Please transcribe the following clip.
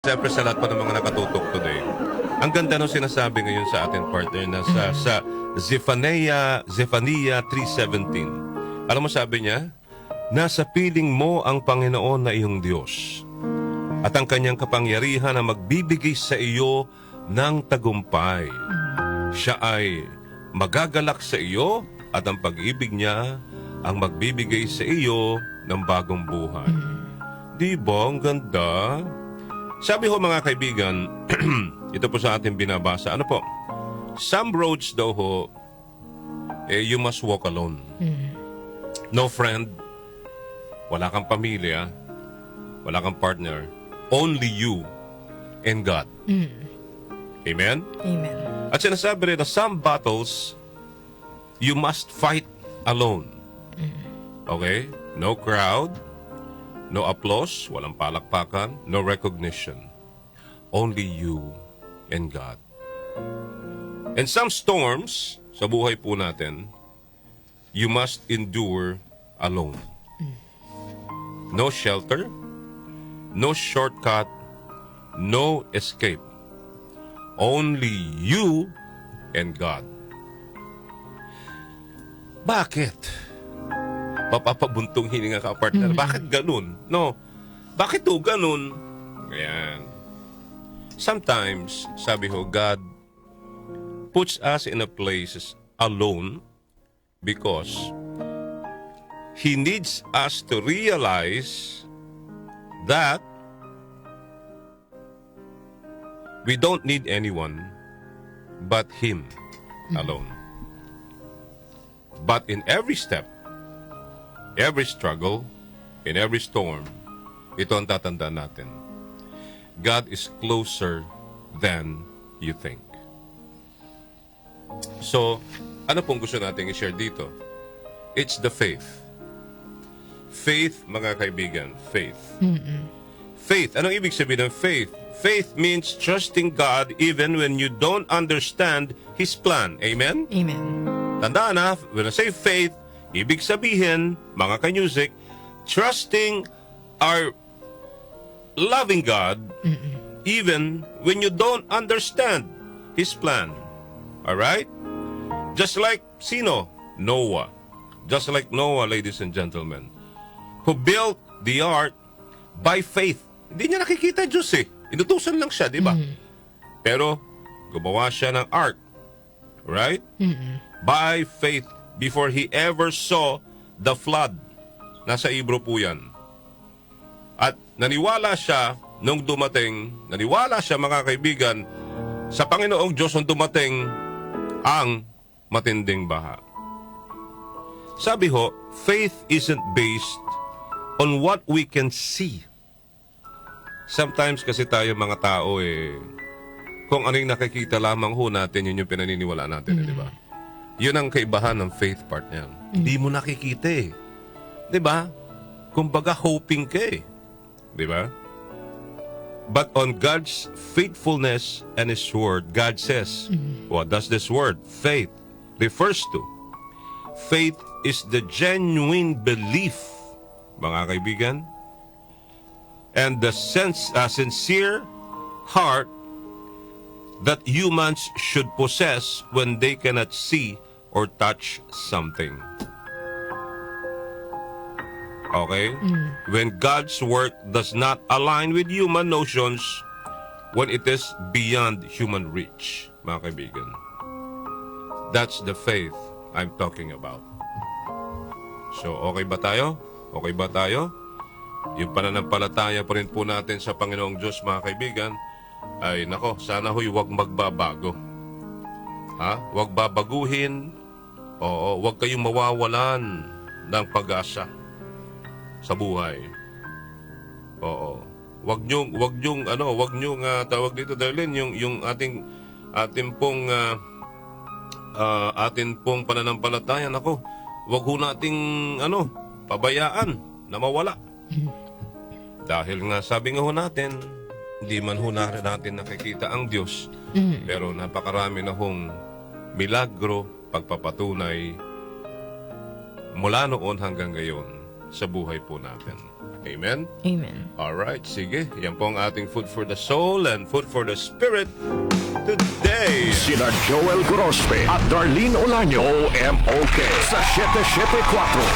Siyempre sa lahat pa ng mga nakatutok today. Ang ganda nung sinasabi ngayon sa ating partner na sa Zephaniah 3:17. Alam mo sabi niya, nasa piling mo ang Panginoon na iyong Diyos at ang kanyang kapangyarihan na magbibigay sa iyo ng tagumpay. Siya ay magagalak sa iyo at ang pag-ibig niya ang magbibigay sa iyo ng bagong buhay. Di ba? Ang ganda. Sabi ho mga kaibigan, ito po sa ating binabasa. Ano po? Some roads daw ho, you must walk alone. No friend, wala kang pamilya, wala kang partner. Only you and God. Amen? Amen. At sinasabi rin na some battles, you must fight alone. Okay? No crowd, no applause, walang palakpakan, no recognition. Only you and God. And some storms sa buhay po natin, you must endure alone. No shelter, no shortcut, no escape. Only you and God. Bakit? Papapabuntong hininga ka, partner. Bakit ganun? No. Bakit to ganun? Ayan. Sometimes, sabi ho, God puts us in a place alone because He needs us to realize that we don't need anyone but Him alone. But in every step, every struggle, in every storm, ito ang tatandaan natin. God is closer than you think. So, ano pong gusto natin i-share dito? It's the faith. Faith, mga kaibigan, faith. Faith, anong ibig sabihin ng faith? Faith means trusting God even when you don't understand His plan. Amen? Amen. Tandaan na, when I say faith, ibig sabihin, mga ka-music, trusting our loving God even when you don't understand His plan. Alright? Just like sino? Noah. Just like Noah, ladies and gentlemen, who built the ark by faith. Hindi niya nakikita Diyos eh. Inutusan lang siya, di ba? Pero, gumawa siya ng ark. Right? By faith. Before he ever saw the flood. Nasa Ibro po yan. At naniwala siya nung dumating, naniwala siya mga kaibigan, sa Panginoong Diyos nung dumating ang matinding baha. Sabi ho, faith isn't based on what we can see. Sometimes kasi tayo mga tao kung ano yung nakikita lamang ho natin, yun yung pinaniniwala natin, di ba? Yun ang kaibahan ng faith partner. Hindi mo nakikita eh. Di ba? Kumbaga hoping ka eh. Di ba? But on God's faithfulness and His word, God says, what does this word, faith, refers to? Faith is the genuine belief, mga kaibigan, and the sincere heart that humans should possess when they cannot see or touch something. Okay? When God's work does not align with human notions, when it is beyond human reach, mga kaibigan. That's the faith I'm talking about. So, okay ba tayo? Okay ba tayo? Yung pananampalataya pa rin po natin sa Panginoong Diyos, mga kaibigan, ay nako, sana ho'y huwag magbabago. Ha? Huwag babaguhin. Oo, huwag kayong mawawalan ng pag-asa sa buhay. Oo. Huwag nyong tawag dito Darlene, yung ating pong pananampalataya, nako, huwag ho nating pabayaan na mawala. Dahil nga sabi nga ho natin, hindi man ho natin nakikita ang Diyos, pero napakarami na hong milagro, pagpapatunay mula noon hanggang ngayon sa buhay po natin. Amen? Amen. Alright, sige. Yan po ang ating food for the soul and food for the spirit today. Sina Joel Grospe at Darlene Olaño, OMOK sa 774.